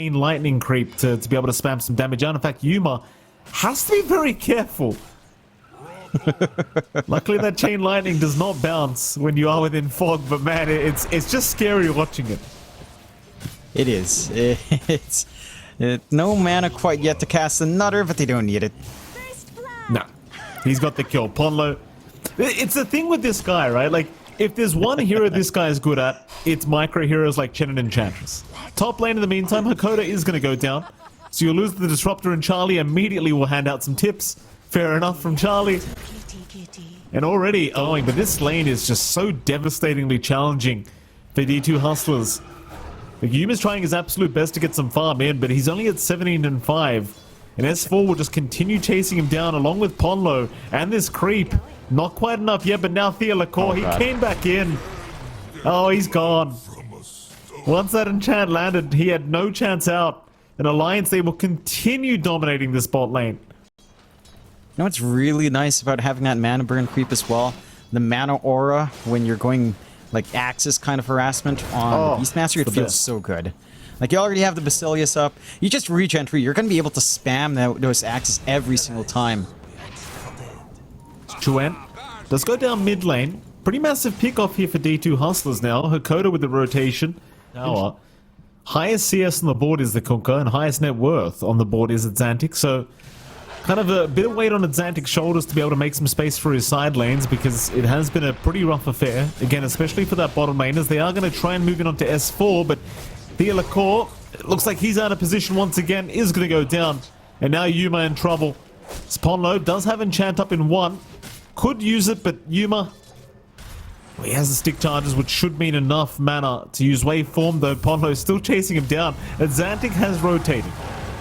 chain lightning creep to be able to spam some damage out. In fact, Yuma has to be very careful. Luckily that chain lightning does not bounce when you are within fog, but man, it's just scary watching it. It is. It's no mana quite yet to cast another, but they don't need it. No, he's got the kill. Ponlo. It's the thing with this guy, right? Like, if there's one hero this guy is good at, it's micro heroes like Chen and Enchantress. Top lane in the meantime, Hakoda is going to go down. So you'll lose the Disruptor, and Charlie immediately will hand out some tips. Fair enough from Charlie. And already owing, but this lane is just so devastatingly challenging for D2 Hustlers. Like, Yuma's trying his absolute best to get some farm in, but he's only at 17 and 5. And S4 will just continue chasing him down along with Ponlo and this creep. Not quite enough yet, but now Theolacour, he came back in. Oh, he's gone. Once that enchant landed, he had no chance out. And Alliance, they will continue dominating this bot lane. You know what's really nice about having that mana burn creep as well? The mana aura when you're going like Axis kind of harassment on Beastmaster, it feels so good. Like, you already have the Basilius up, you just regen tree, you're going to be able to spam those Axis every single time. Chuen does go down mid lane. Pretty massive pick off here for D2 Hustlers now. Hakoda with the rotation. Now, highest CS on the board is the Kunkka, and highest net worth on the board is Xantic, so kind of a bit of weight on Xantic's shoulders to be able to make some space for his side lanes, because it has been a pretty rough affair. Again, especially for that bottom laners. They are going to try and move in onto S4, but Theolacour, it looks like he's out of position once again, is going to go down. And now Yuma in trouble. Sponlo does have enchant up in 1. Could use it, but Yuma, well, he has the stick charges, which should mean enough mana to use waveform, though Ponlo is still chasing him down. And Xantic has rotated.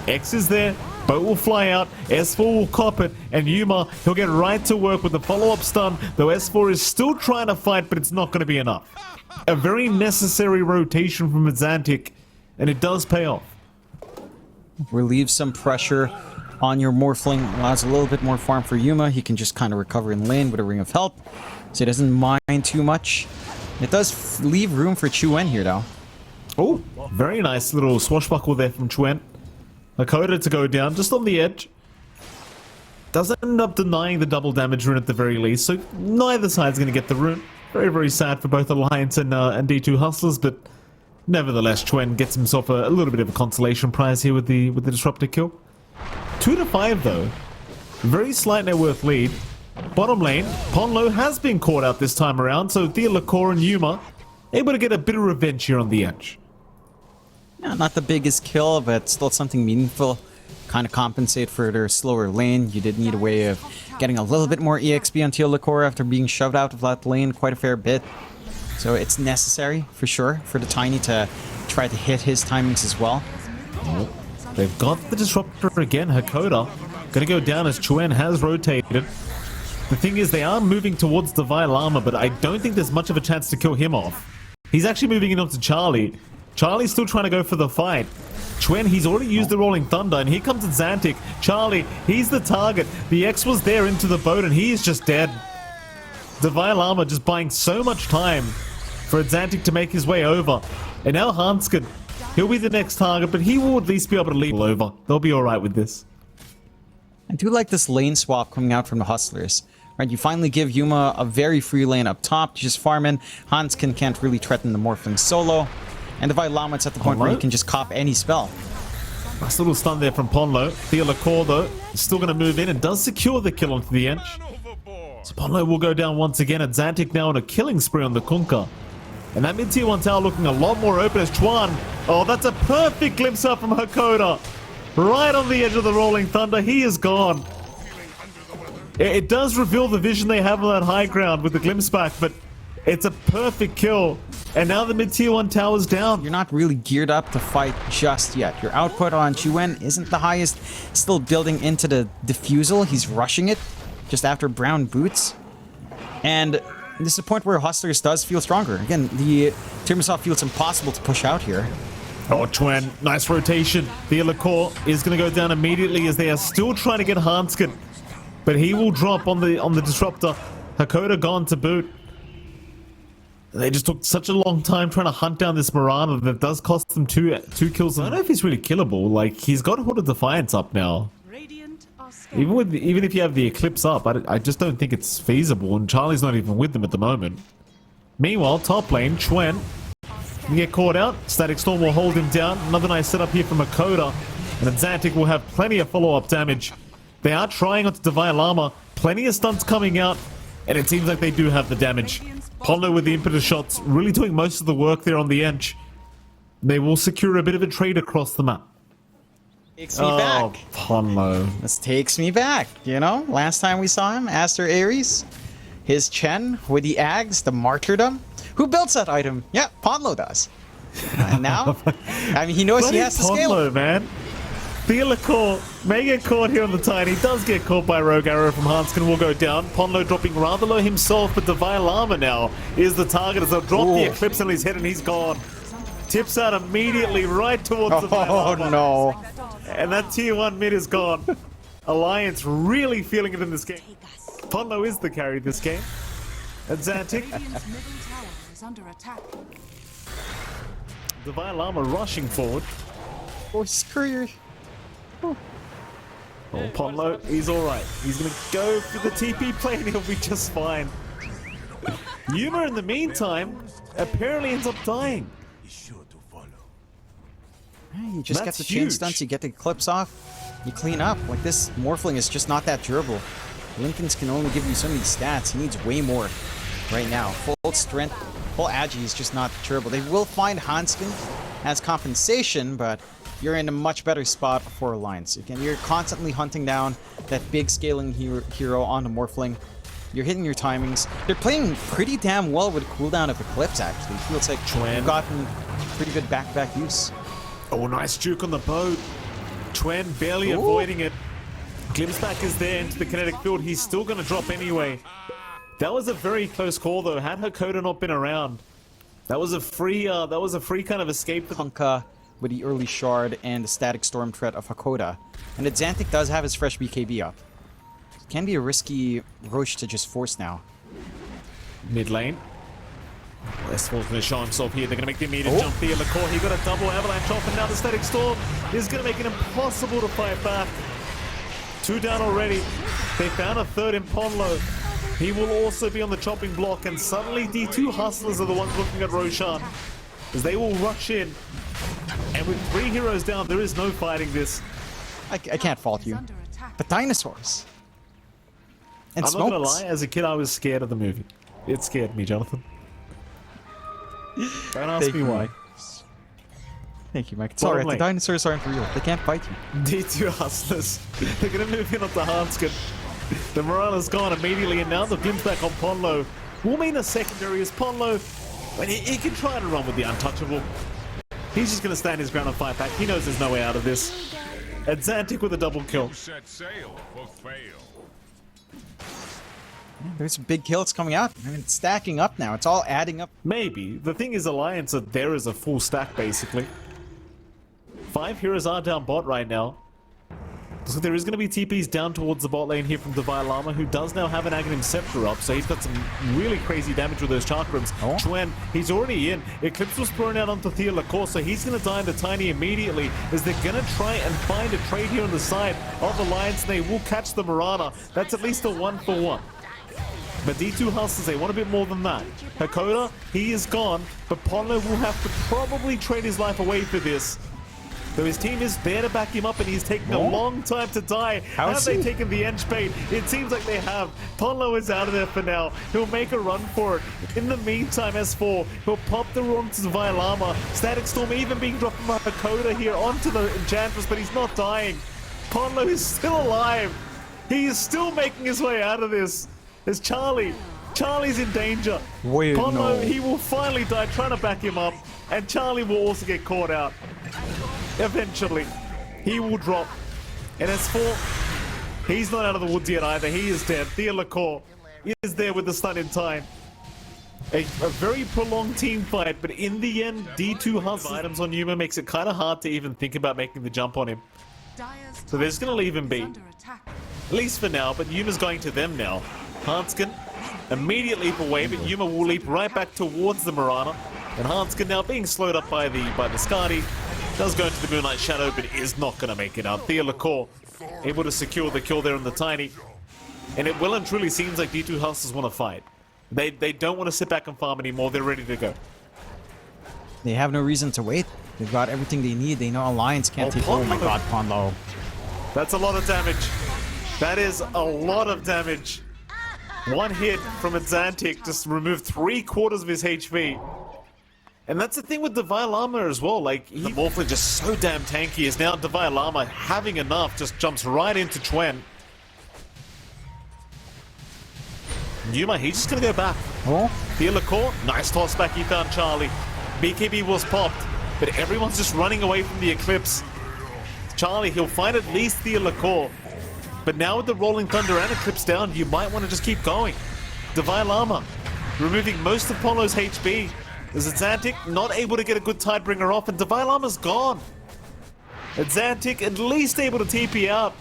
X is there. Boat will fly out, S4 will cop it, and Yuma, he'll get right to work with the follow-up stun, though S4 is still trying to fight, but it's not going to be enough. A very necessary rotation from Xantic, and it does pay off. Relieves some pressure on your Morphling, allows a little bit more farm for Yuma. He can just kind of recover in lane with a Ring of Health, so he doesn't mind too much. It does leave room for Chuen here, though. Oh, very nice little swashbuckle there from Chuen. Hakoda to go down, just on the edge. Does end up denying the double damage rune at the very least, so neither side's going to get the rune. Very, very sad for both Alliance and D2 Hustlers, but nevertheless, Chuen gets himself a little bit of a consolation prize here with the Disruptor kill. 2 to 5 though. Very slight net worth lead. Bottom lane, Ponlo has been caught out this time around, so Theolacour and Yuma able to get a bit of revenge here on the edge. Yeah, not the biggest kill, but still something meaningful. Kind of compensate for their slower lane. You did need a way of getting a little bit more EXP on Theolacour after being shoved out of that lane quite a fair bit. So it's necessary, for sure, for the Tiny to try to hit his timings as well. They've got the Disruptor again. Hakoda gonna go down as Chuen has rotated. The thing is, they are moving towards the Vile Armor, but I don't think there's much of a chance to kill him off. He's actually moving in onto Charlie. Charlie's still trying to go for the fight. Chuen, he's already used the Rolling Thunder, and here comes Xantic. Charlie, he's the target. The X was there into the boat, and he is just dead. The Vile Armor just buying so much time for Xantic to make his way over. And now Hanskin, he'll be the next target, but he will at least be able to leap over. They'll be alright with this. I do like this lane swap coming out from the Hustlers. Right, you finally give Yuma a very free lane up top to just farm in. Hanskin can't really threaten the Morphling solo. And the Vilamit's at the point where you can just cop any spell. Nice little stun there from Ponlo. Theolacour, though, is still going to move in and does secure the kill onto the edge. So Ponlo will go down once again, and Xantic now on a killing spree on the Kunkka. And that mid-tier 1 tower looking a lot more open as Chuan. Oh, that's a perfect glimpse up from Hakoda. Right on the edge of the Rolling Thunder. He is gone. It does reveal the vision they have on that high ground with the glimpse back, but it's a perfect kill. And now the mid-tier 1 tower's down. You're not really geared up to fight just yet. Your output on Chuen isn't the highest. Still building into the diffusal. He's rushing it just after brown boots. And this is a point where Hustlers does feel stronger. Again, the Tiramisu feels impossible to push out here. Oh, Chuen, nice rotation. Theolacour is going to go down immediately as they are still trying to get Hanskin. But he will drop on the Disruptor. Hakoda gone to boot. They just took such a long time trying to hunt down this Mirana that does cost them two kills. I don't know if he's really killable. Like, he's got Hood of Defiance up now. Even if you have the Eclipse up, I just don't think it's feasible, and Charlie's not even with them at the moment. Meanwhile, top lane, Chuen can get caught out. Static Storm will hold him down. Another nice setup here from Makoda, and Xantic will have plenty of follow-up damage. They are trying onto Divine Llama. Plenty of stunts coming out, and it seems like they do have the damage. Ponlo with the impetus shots, really doing most of the work there on the edge. They will secure a bit of a trade across the map. Takes me back. Ponlo. This takes me back, you know? Last time we saw him, Aster Ares, his Chen with the Ags, the Martyrdom. Who builds that item? Yeah, Ponlo does. And now, I mean, he knows he has to scale it. Man. Theolacor may get caught here on the Tiny. Does get caught by Rogue Arrow from Hanskin. Will go down. Ponlo dropping rather low himself, but Divine Llama now is the target as they'll drop the Eclipse on his head and he's gone. Tips out immediately right towards Divine Llama. Oh no. And that tier 1 mid is gone. Alliance really feeling it in this game. Ponlo is the carry this game. And Xantic. Divine Llama rushing forward. Oh, his career. Oh, Ponlo, he's alright. He's gonna go for the TP play and he'll be just fine. Yuma, in the meantime, apparently ends up dying. You just get the chain stunts, you get the Eclipse off, you clean up. Like, this Morphling is just not that durable. Linken's can only give you so many stats. He needs way more right now. Full strength, full agi is just not durable. They will find Hanskin as compensation, but you're in a much better spot for Alliance. Again, you're constantly hunting down that big scaling hero on the Morphling. You're hitting your timings. They're playing pretty damn well with cooldown of Eclipse, actually. It feels like they've gotten pretty good back-to-back use. Oh, nice juke on the boat. Chuen barely avoiding it. Glimpse back is there into the kinetic field. He's still going to drop anyway. That was a very close call, though. Had Hakoda not been around, that was a free kind of escape. Kunkka with the early shard and the static storm threat of Hakoda. And the Xantic does have his fresh BKB up. It can be a risky Roche to just force now. Mid lane. Westfall's going to show himself here. They're going to make the immediate jump here. Lacour, he got a double avalanche off, and now the static storm is going to make it impossible to fight back. 2 down already. They found a third in Ponlo. He will also be on the chopping block, and suddenly D2 Hustlers are the ones looking at Roshan, as they will rush in. And with 3 heroes down, there is no fighting this. I can't fault you. But dinosaurs. And I'm smokes. not going to lie, as a kid I was scared of the movie. It scared me, Jonathan. Don't ask me why. Thank you, Mike. It's alright, the dinosaurs aren't real. They can't fight you. D2 Hustlers. They're going to move in onto Hanskin. The Morana's gone immediately, and now the glimpse back on Ponlo will mean a secondary as Ponlo, when he can try to run with the untouchable. He's just going to stand his ground and fight back. He knows there's no way out of this. And Xantic with a double kill. There's big kills coming out. I mean, it's stacking up now. It's all adding up. Maybe. The thing is, Alliance are there as a full stack, basically. 5 heroes are down bot right now. So there is going to be TPs down towards the bot lane here from Divine Llama, who does now have an Aghanim Scepter up, so he's got some really crazy damage with those Chakrams. Chuen, he's already in. Eclipse was thrown out onto Theolacor, so he's going to die in the Tiny immediately, as they're going to try and find a trade here on the side of Alliance, and they will catch the Mirana. That's at least a 1-for-1. But D2 Hustlers, they want a bit more than that. Hakoda, he is gone, but Ponlo will have to probably trade his life away for this. Though his team is there to back him up, and he's taking a long time to die. Have they taken the Ench bait? It seems like they have. Ponlo is out of there for now. He'll make a run for it. In the meantime, S4, he'll pop the run to Divine Llama. Static Storm even being dropped from Hakoda here onto the Enchantress, but he's not dying. Ponlo is still alive. He is still making his way out of this. There's Charlie. Charlie's in danger. Ponlo, he will finally die trying to back him up, and Charlie will also get caught out. Eventually, he will drop. And as for, he's not out of the woods yet either. He is dead. Theolacor is there with the stun in time. A very prolonged team fight, but in the end, D2 Hustle items on Yuma makes it kind of hard to even think about making the jump on him. So they're just going to leave him be. At least for now, but Yuma's going to them now. Hanskin immediately leap away, but Yuma will leap right back towards the Marana. And Hanskin now being slowed up by the Skadi. Does go into the Moonlight Shadow, but is not going to make it out. Thea Lacour able to secure the kill there in the Tiny. And it well and truly seems like D2 Hustlers want to fight. They don't want to sit back and farm anymore. They're ready to go. They have no reason to wait. They've got everything they need. They know Alliance can't take. Oh my god, Ponlo. That's a lot of damage. That is a lot of damage. One hit from Exantic just removed 3/4 of his HP. And that's the thing with Divine Llama as well. Like, the Morphling just so damn tanky is now Divine Llama having enough, just jumps right into Chwen. Yuma, he's just gonna go back. Oh? Thea Lacour, nice toss back, he found Charlie. BKB was popped, but everyone's just running away from the Eclipse. Charlie, he'll find at least Thea Lacour. But now with the Rolling Thunder and Eclipse down, you might want to just keep going. Divine Llama, removing most of Polo's HP. Is Exantic not able to get a good Tidebringer off, and Divine Llama's gone. Exantic at least able to TP out.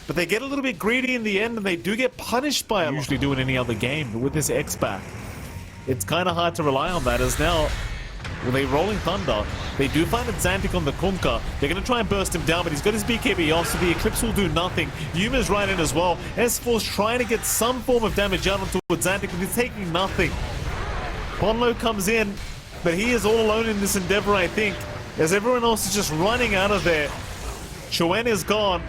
But they get a little bit greedy in the end, and they do get punished by it. Usually do in any other game, but with this X back, it's kind of hard to rely on that, as now, with a Rolling Thunder, they do find Exantic on the Kunkka. They're going to try and burst him down, but he's got his BKB off, so the Eclipse will do nothing. Yuma's right in as well. S4's trying to get some form of damage out onto Exantic, but he's taking nothing. Ponlo comes in, but he is all alone in this endeavor, I think, as everyone else is just running out of there. Chwen is gone.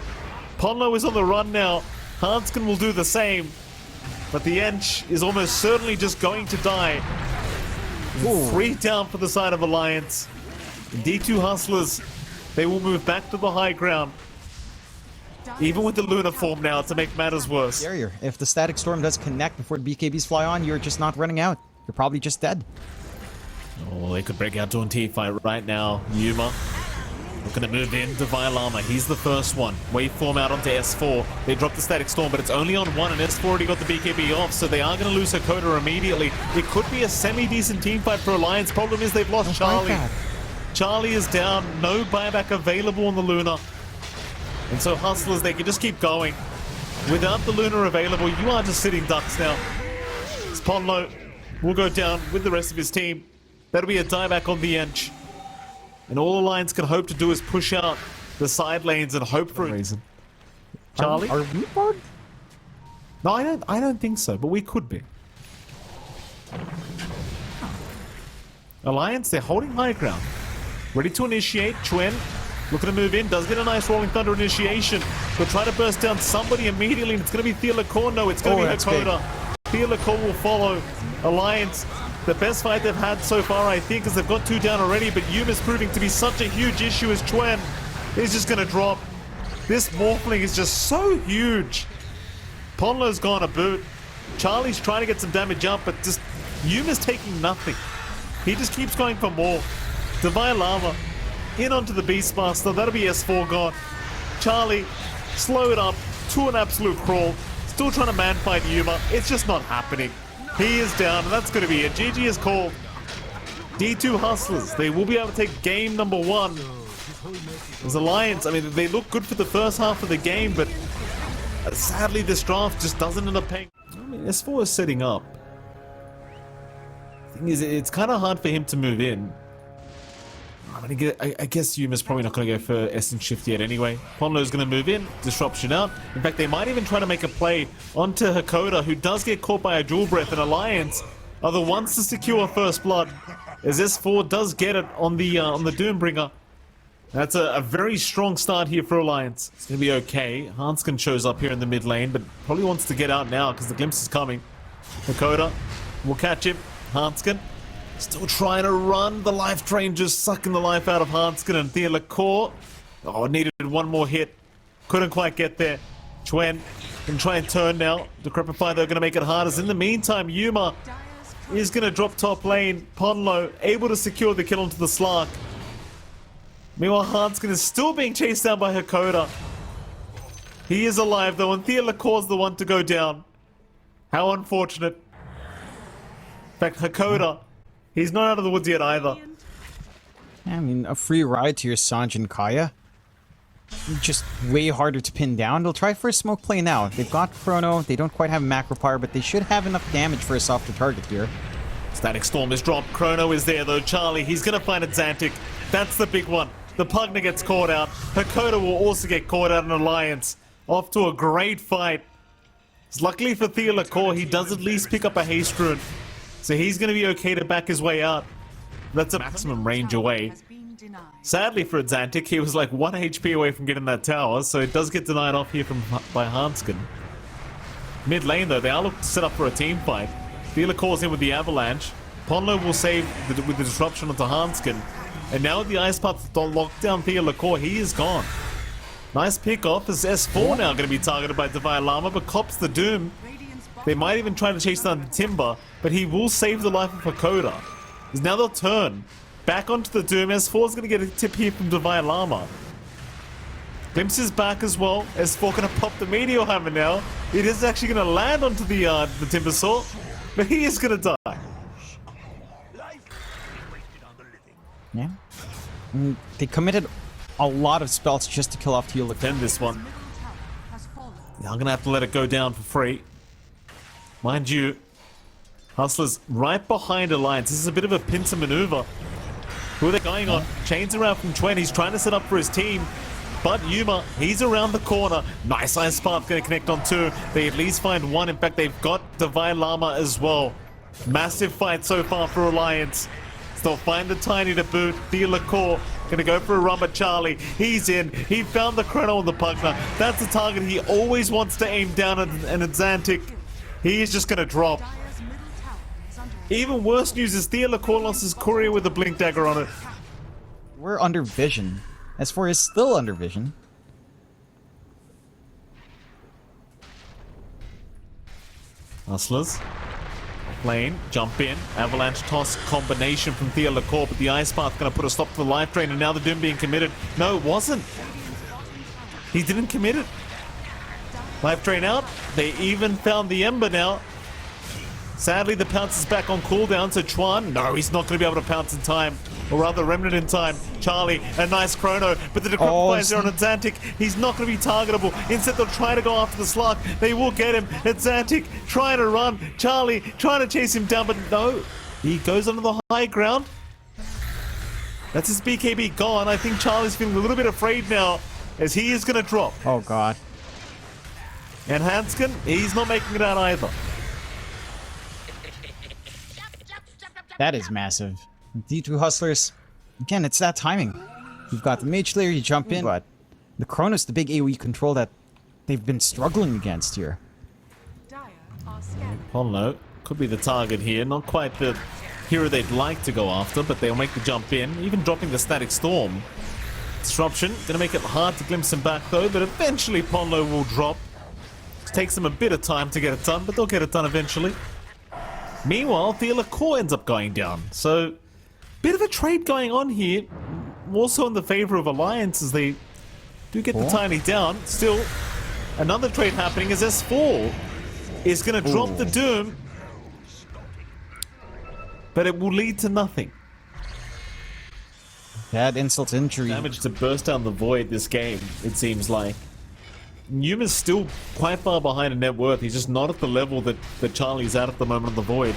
Ponlo is on the run now. Hanskin will do the same, but the Ench is almost certainly just going to die. Ooh. 3 down for the side of Alliance. D2 Hustlers, they will move back to the high ground, even with the Lunar form now to make matters worse. Barrier. If the Static Storm does connect before the BKBs fly on, you're just not running out. You're probably just dead. Oh, they could break out to a team fight right now. Yuma looking to move in. Divine Llama, he's the first one. Waveform out onto S4. They drop the Static Storm, but it's only on 1, and S4 already got the BKB off, so they are going to lose Hakoda immediately. It could be a semi-decent team fight for Alliance. Problem is they've lost Charlie. Charlie is down. No buyback available on the Luna. And so Hustlers, they can just keep going. Without the Luna available, you are just sitting ducks now. Ponlo will go down with the rest of his team. That'll be a dieback on the Ench. And all Alliance can hope to do is push out the side lanes and hope for a reason. Charlie? Are we bored? No, I don't think so, but we could be. Alliance, they're holding high ground. Ready to initiate. Chwen looking to move in. Does get a nice Rolling Thunder initiation. They'll try to burst down somebody immediately. And it's going to be Thea Lacour. No, it's going to be Hakoda. Thea Lacour will follow. Alliance, the best fight they've had so far, I think, is they've got 2 down already, but Yuma's proving to be such a huge issue as Chwen is just going to drop. This Morphling is just so huge. Ponlo's gone a boot. Charlie's trying to get some damage up, but just Yuma's taking nothing. He just keeps going for more. Divine Llama in onto the Beastmaster. That'll be S4 gone. Charlie, slow it up to an absolute crawl. Still trying to man fight Yuma. It's just not happening. He is down, and that's going to be it. GG is called. D2 Hustlers, they will be able to take game number 1. As Alliance, I mean, they look good for the first half of the game, but sadly this draft just doesn't end up paying. I mean, S4 is setting up. The thing is, it's kind of hard for him to move in. I guess Yuma's probably not going to go for Essence Shift yet anyway. Ponlo's going to move in, Disruption out. In fact, they might even try to make a play onto Hakoda, who does get caught by a Dual Breath, and Alliance are the ones to secure First Blood, as S4 does get it on the Doombringer. That's a very strong start here for Alliance. It's going to be okay. Hanskin shows up here in the mid lane, but probably wants to get out now because the glimpse is coming. Hakoda will catch him. Hanskin still trying to run. The life drain just sucking the life out of Hanskin, and Thea Lacour, oh, needed one more hit. Couldn't quite get there. Chwen can try and turn now. Decrepify, they're going to make it hard. As in the meantime, Yuma is going to drop top lane. Ponlo able to secure the kill onto the Slark. Meanwhile, Hanskin is still being chased down by Hakoda. He is alive though, and Thea Lacour's the one to go down. How unfortunate. In fact, Hakoda, he's not out of the woods yet either. I mean, a free ride to your Sanj and Kaya. just way harder to pin down. They'll try for a smoke play now. They've got Chrono. They don't quite have macro power, but they should have enough damage for a softer target here. Static Storm is dropped. Chrono is there though. Charlie, he's gonna find Xantic. That's the big one. The Pugna gets caught out. Hakoda will also get caught out in Alliance. Off to a great fight. Luckily for Theolacore, he does at least pick up a haste rune. So he's gonna be okay to back his way out. That's a maximum range away. Sadly for Xantic, he was like 1 HP away from getting that tower, so it does get denied off here by Hanskin. Mid lane though, they are looking to set up for a team fight. Theolacore's in with the Avalanche. Ponlo will save with the disruption onto Hanskin. And now with the Ice Path to lock down Theolacore, he is gone. Nice pick off as S4 now going to be targeted by Divine Llama, but cops the Doom. They might even try to chase down the Timber, but he will save the life of Hakoda. Because now they'll turn back onto the Doom. S4 is going to get a tip here from Divine Llama. Glimpse is back as well. S4 going to pop the Meteor Hammer now. It is actually going to land onto the Timber Saw, but he is going to die. Yeah. They committed a lot of spells just to kill off Teal. Defend this one. Now I'm going to have to let it go down for free. Mind you, Hustler's right behind Alliance. This is a bit of a pincer maneuver. Who are they going on? Chains around from Twen. He's trying to set up for his team. But Yuma, he's around the corner. Nice Ice Path going to connect on 2. They at least find 1. In fact, they've got Divine Llama as well. Massive fight so far for Alliance. They'll find the Tiny to boot. Theolacore gonna go for a run at Charlie. He's in. He found the Chrono on the Pugna. That's the target he always wants to aim down at Xantic. He is just gonna drop. Even worse news is Theolacore lost his courier with a blink dagger on it. We're under vision. S4 is still under vision. Hustlers. Lane, jump in, avalanche toss combination from Theolacore, but the Ice Path gonna put a stop to the life drain, and now the Doom being committed. No, it wasn't. He didn't commit it. Life drain out. They even found the Ember now. Sadly, the pounce is back on cooldown, so Chuan, no, he's not gonna be able to pounce in time. Or rather, Remnant in time. Charlie, a nice Chrono, but the Decryptifier on Xantic, he's not going to be targetable. Instead, they'll try to go after the Slug. They will get him. Xantic trying to run. Charlie trying to chase him down, but no. He goes onto the high ground. That's his BKB gone. I think Charlie's feeling a little bit afraid now, as he is going to drop. Oh, God. And Hanskin, he's not making it out either. That is massive. D2 Hustlers, again, it's that timing. You've got the Mage Slayer, you jump in, but the Chronos, the big AoE control that they've been struggling against here. Ponlo could be the target here. Not quite the hero they'd like to go after, but they'll make the jump in, even dropping the Static Storm. Disruption, gonna make it hard to glimpse him back though, but eventually Ponlo will drop. It takes them a bit of time to get it done, but they'll get it done eventually. Meanwhile, Theolacore ends up going down, so bit of a trade going on here, more so in the favor of Alliance as they do get the Tiny down. Still, another trade happening as S4 is going to drop the Doom, but it will lead to nothing. Bad insult to injury. Damage to burst down the void this game, it seems like. Numa's still quite far behind in net worth. He's just not at the level that Charlie's at the moment on the void.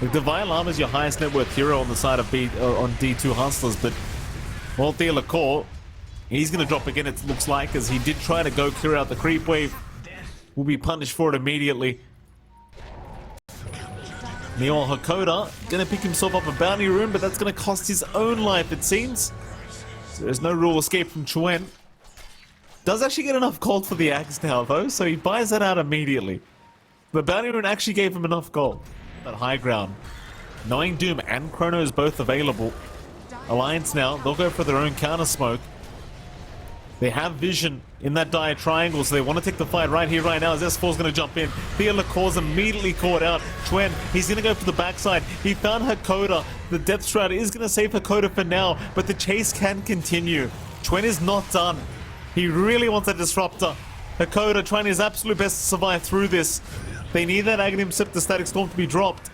The Divine Llama is your highest net worth hero on the side of on D2 Hustlers, but well, Theolacore, he's going to drop again, it looks like, as he did try to go clear out the creep wave. Will be punished for it immediately. Meanwhile, Hakoda going to pick himself up a bounty rune, but that's going to cost his own life, it seems. So there's no rule escape from Chuen. Does actually get enough gold for the axe now, though, so he buys that out immediately. The bounty rune actually gave him enough gold. That high ground. Knowing Doom and Chrono is both available, Alliance now, they'll go for their own counter smoke. They have vision in that dire triangle, so they want to take the fight right here, right now, as S4's going to jump in. Theolacore's immediately caught out. Chuen, he's going to go for the backside. He found Hakoda. The Death Strider is going to save Hakoda for now, but the chase can continue. Chuen is not done. He really wants that Disruptor. Hakoda trying his absolute best to survive through this. They need that Aghanim Sip, the Static Storm, to be dropped.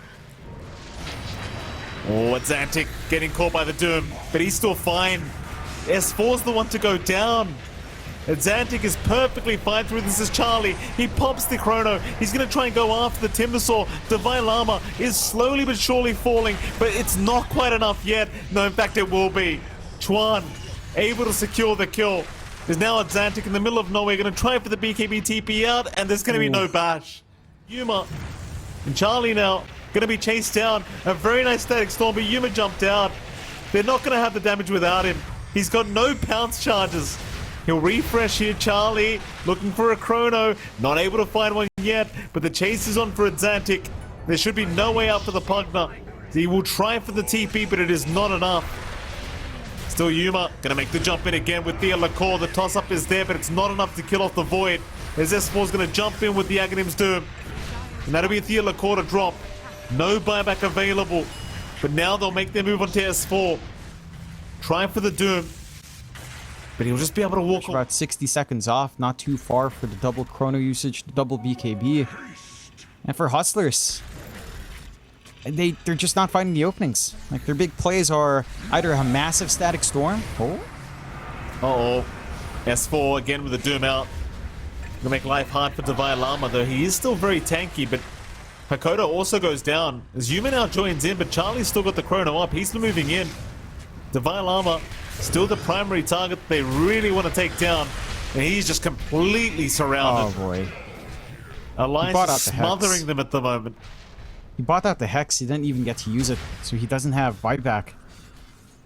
Oh, Xantic getting caught by the Doom, but he's still fine. S4's the one to go down. Xantic is perfectly fine through this as Charlie. He pops the chrono. He's going to try and go after the Timbersaw. Divine Llama is slowly but surely falling, but it's not quite enough yet. No, in fact, it will be. Chuan able to secure the kill. There's now Xantic in the middle of nowhere. Going to try for the BKB TP out, and there's going to be no bash. Yuma and Charlie now going to be chased down. A very nice static storm, but Yuma jumped out. They're not going to have the damage without him. He's got no pounce charges. He'll refresh here. Charlie looking for a chrono. Not able to find one yet, but the chase is on for Xantic. There should be no way out for the Pugna. He will try for the TP, but it is not enough. Still Yuma gonna make the jump in again with Thea Lacour. The toss-up is there, but it's not enough to kill off the Void. As S4's gonna jump in with the Aghanim's Doom. And that'll be Thea Lacour to drop. No buyback available. But now they'll make their move onto S4. Try for the Doom. But he'll just be able to walk on. About 60 seconds off, not too far for the double chrono usage, the double BKB. And for Hustlers, they're just not finding the openings. Like, their big plays are either a massive static storm. Uh-oh. S4 again with the Doom out. Gonna make life hard for Divine Llama, though he is still very tanky, but Hakoda also goes down. As Yuma now joins in, but Charlie's still got the chrono up. He's still moving in. Divine Llama still the primary target they really want to take down, and he's just completely surrounded. Oh boy. Alliance is smothering them at the moment. He bought out the Hex, he didn't even get to use it, so he doesn't have buyback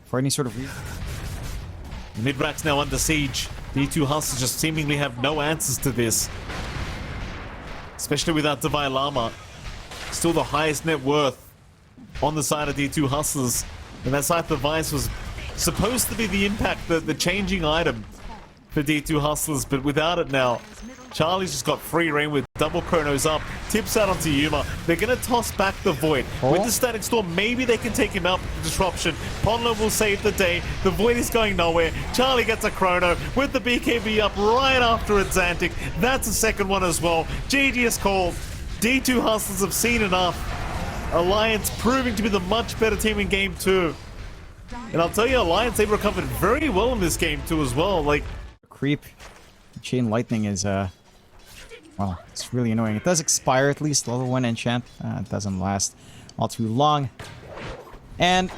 for any sort of reason. Mid-rack's now under siege. D2 Hustlers just seemingly have no answers to this. Especially without Divine Llama. Still the highest net worth on the side of D2 Hustlers. And that Scythe of Vice was supposed to be the impact, the changing item for D2 Hustlers, but without it now, Charlie's just got free reign with double chronos up, tips out onto Yuma. They're going to toss back the Void. With the Static Storm, maybe they can take him out with the Disruption. Ponlo will save the day. The Void is going nowhere. Charlie gets a chrono with the BKB up right after Xantic. That's a second one as well. GG is called. D2 Hustlers have seen enough. Alliance proving to be the much better team in Game 2. And I'll tell you, Alliance, they've recovered very well in this Game 2 as well. Like, creep. Chain Lightning is, well, it's really annoying. It does expire at least, level 1 enchant. It doesn't last all too long. And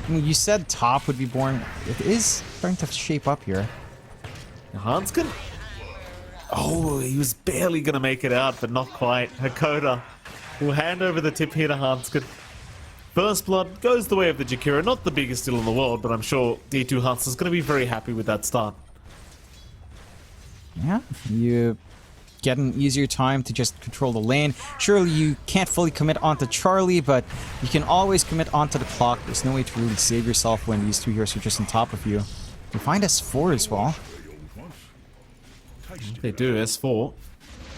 you said top would be boring. It is starting to shape up here. Hanskin? Oh, he was barely going to make it out, but not quite. Hakoda will hand over the tip here to Hanskin. First Blood goes the way of the Jakira. Not the biggest deal in the world, but I'm sure D2 Hustlers is going to be very happy with that start. Yeah, you get an easier time to just control the lane. Surely you can't fully commit onto Charlie, but you can always commit onto the clock. There's no way to really save yourself when these two heroes are just on top of you. You find S4 as well. They do, S4.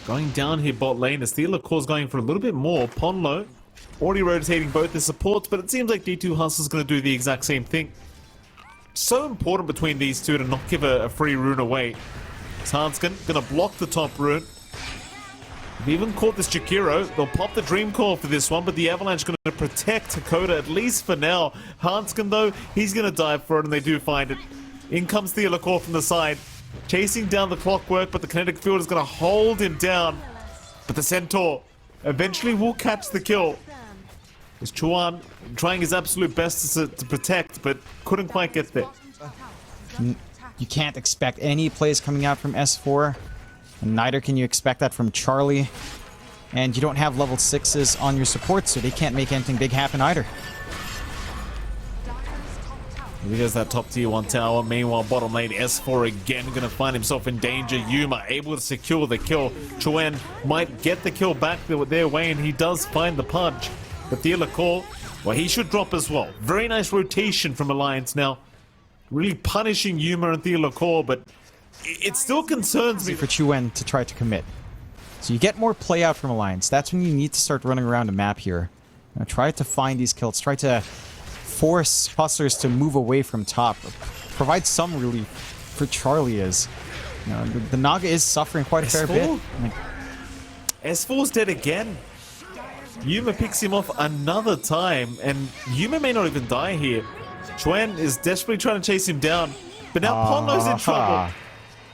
Going down here bot lane. The Steel of course going for a little bit more. Ponlo already rotating both the supports, but it seems like D2 Hustle is going to do the exact same thing. So important between these two to not give a free rune away. Hanskin gonna block the top rune. They've even caught this Jakiro. They'll pop the Dream Core for this one, but the Avalanche gonna protect Hakoda, at least for now. Hanskin, though, he's gonna dive for it, and they do find it. In comes the Core from the side. Chasing down the Clockwork, but the Kinetic Field is gonna hold him down. But the Centaur eventually will catch the kill. It's Chuan trying his absolute best to protect, but couldn't quite get there. You can't expect any plays coming out from S4, and neither can you expect that from Charlie. And you don't have level 6s on your support, so they can't make anything big happen either. Here goes that top tier 1 tower. Meanwhile, bottom lane, S4 again going to find himself in danger. Yuma able to secure the kill. Chuan might get the kill back their way, and he does find the punch. But the Core, well, he should drop as well. Very nice rotation from Alliance now. Really punishing Yuma and Thea Core, but it still concerns me. For Chuan to try to commit. So you get more play out from Alliance. That's when you need to start running around the map here. Try to find these kills. Try to force Hustlers to move away from top. Provide some relief for Charlie as the Naga is suffering quite a fair bit. S4's dead again. Yuma picks him off another time, and Yuma may not even die here. Chuan is desperately trying to chase him down. But now Ponlo's in trouble.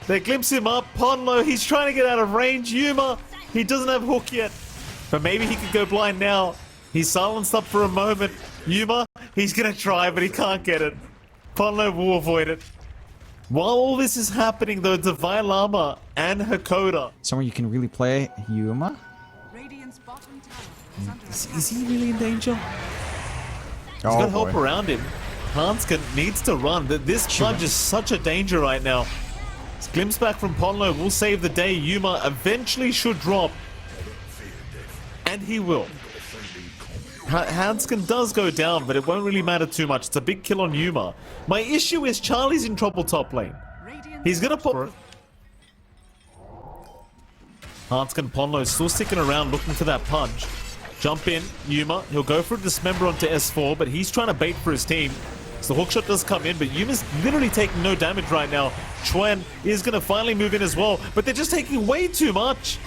They glimpse him up. Ponlo, he's trying to get out of range. Yuma, he doesn't have hook yet. But maybe he could go blind now. He's silenced up for a moment. Yuma, he's going to try, but he can't get it. Ponlo will avoid it. While all this is happening, though, Divine Llama and Hakoda. Somewhere you can really play Yuma? Is he really in danger? He's got help around him. Hanskin needs to run. This plunge is such a danger right now. This glimpse back from Ponlo will save the day. Yuma eventually should drop. And he will. Hanskin does go down, but it won't really matter too much. It's a big kill on Yuma. My issue is Charlie's in trouble top lane. He's gonna pop... Hanskin Ponlo still sticking around looking for that punch. Jump in, Yuma. He'll go for a dismember onto S4, but he's trying to bait for his team. So the hookshot does come in, but Yuma's literally taking no damage right now. Chuen is gonna finally move in as well, but they're just taking way too much.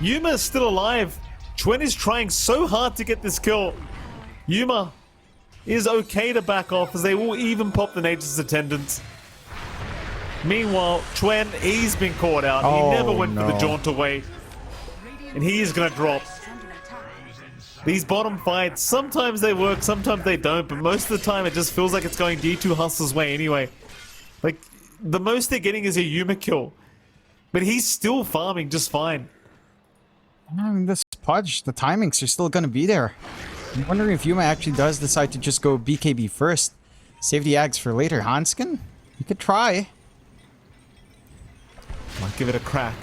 Yuma is still alive. Chuen is trying so hard to get this kill. Yuma is okay to back off as they will even pop the Nature's Attendants. Meanwhile, Chuen, he's been caught out. He never went for the jaunt away. And he is going to drop. These bottom fights, sometimes they work, sometimes they don't, but most of the time it just feels like it's going D2 Hustler's way anyway. Like, the most they're getting is a Yuma kill. But he's still farming just fine. I mean, this Pudge, the timings are still going to be there. I'm wondering if Yuma actually does decide to just go BKB first. Save the Ags for later. Hanskin? You could try. Might give it a crack.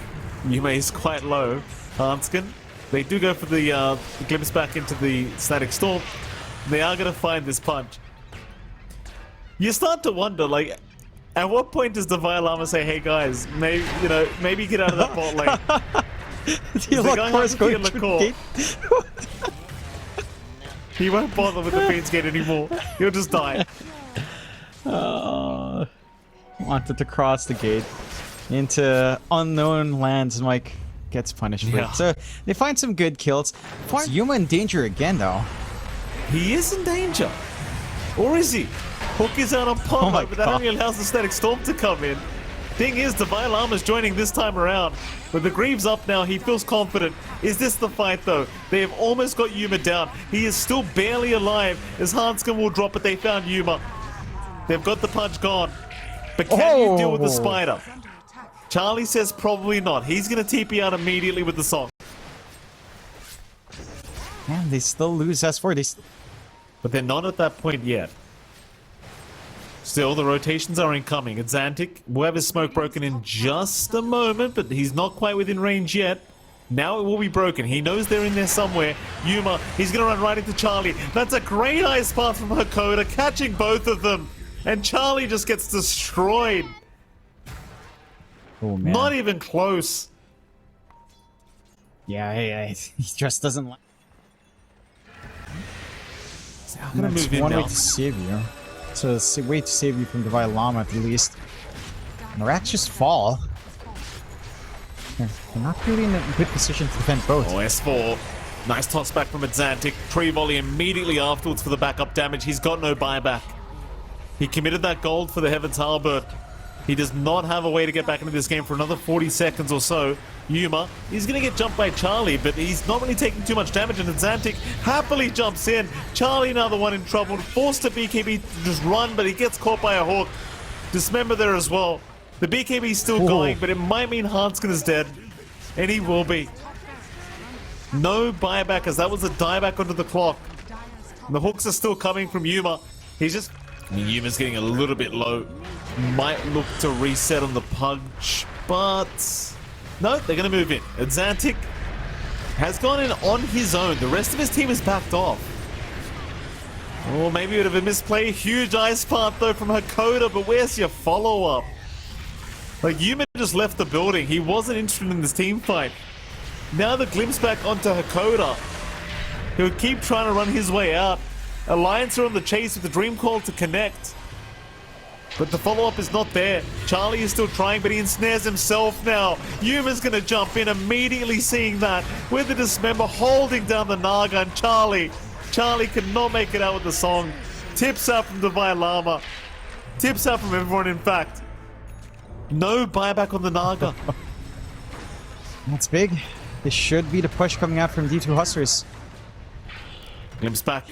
Yuma is quite low. Hanskin. They do go for the glimpse back into the Static Storm. They are going to find this punch. You start to wonder, like, at what point does Divine Llama say, hey guys, maybe get out of that bot lane? He won't bother with the Fiend's Gate anymore. He'll just die. Wanted to cross the gate into unknown lands. Mike gets punished for it. So they find some good kills. Is Yuma in danger again, though? He is in danger. Or is he? Hook is out on Ponlo, but that only allows the Static Storm to come in. Thing is, Divine Llama's joining this time around. With the Greaves up now, he feels confident. Is this the fight, though? They have almost got Yuma down. He is still barely alive as Hanskin will drop, but they found Yuma. They've got the punch gone. But can you deal with the spider? Charlie says probably not. He's going to TP out immediately with the song. Man, they still lose S4. But they're not at that point yet. Still, the rotations are incoming. It's Xantic. We'll have his smoke broken in just a moment, but he's not quite within range yet. Now it will be broken. He knows they're in there somewhere. Yuma, he's going to run right into Charlie. That's a great ice path from Hakoda, catching both of them. And Charlie just gets destroyed. Oh, man. Not even close. Yeah, he just doesn't like... I'm going to move in one now. way to save you. It's a way to save you from Divine Llama, at least. And the rats just fall. They're not really in a good position to defend both. Oh, S4. Nice toss back from Xantic. Tree volley immediately afterwards for the backup damage. He's got no buyback. He committed that gold for the Heaven's Harbor. He does not have a way to get back into this game for another 40 seconds or so. Yuma, he's going to get jumped by Charlie, but he's not really taking too much damage, and Xantic happily jumps in. Charlie now the one in trouble, forced to BKB to just run, but he gets caught by a hook. Dismember there as well. The BKB is still going, but it might mean Hanskin is dead, and he will be. No buyback, as that was a dieback onto the clock. And the hooks are still coming from Yuma. He's just... Yuma's getting a little bit low. Might look to reset on the punch, but... No, they're going to move in. Xantic has gone in on his own. The rest of his team is backed off. Or maybe it would have been misplay. Huge ice path, though, from Hakoda, but where's your follow-up? Like, Yuma just left the building. He wasn't interested in this team fight. Now the glimpse back onto Hakoda. He'll keep trying to run his way out. Alliance are on the chase with the Dream Call to connect. But the follow-up is not there. Charlie is still trying, but he ensnares himself now. Yuma's going to jump in, immediately seeing that. With the Dismember holding down the Naga, and Charlie cannot make it out with the song. Tips out from Divine Llama. Tips out from everyone, in fact. No buyback on the Naga. That's big. This should be the push coming out from D2 Hustlers. Glimpse back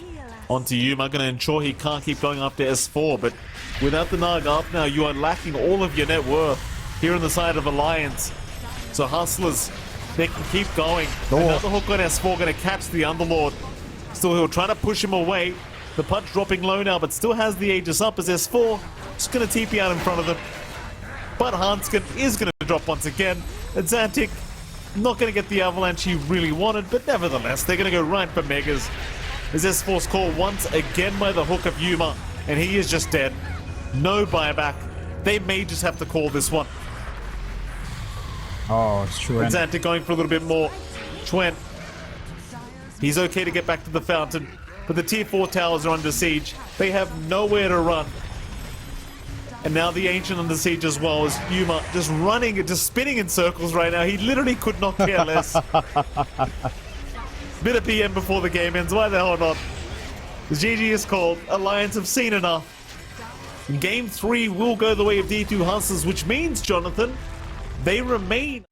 onto Yuma, going to ensure he can't keep going after S4, but without the Naga up now, you are lacking all of your net worth here on the side of Alliance. So Hustlers, they can keep going. Another hook on S4 going to catch the Underlord. Still, he'll try to push him away. The punch dropping low now, but still has the Aegis up as S4 just going to TP out in front of them. But Hanskin is going to drop once again. Zantic not going to get the avalanche he really wanted, but nevertheless, they're going to go right for Megas. As S4's called once again by the hook of Yuma, and he is just dead. No buyback. They may just have to call this one. Oh, it's true. Zantic going for a little bit more. Chuen. He's okay to get back to the fountain, but the tier 4 towers are under siege. They have nowhere to run. And now the Ancient under siege as well, as Yuma just running, just spinning in circles right now. He literally could not care less. Bit of PM before the game ends. Why the hell not? The GG is called. Alliance have seen enough. Game 3 will go the way of D2 Hustlers, which means, Jonathan, they remain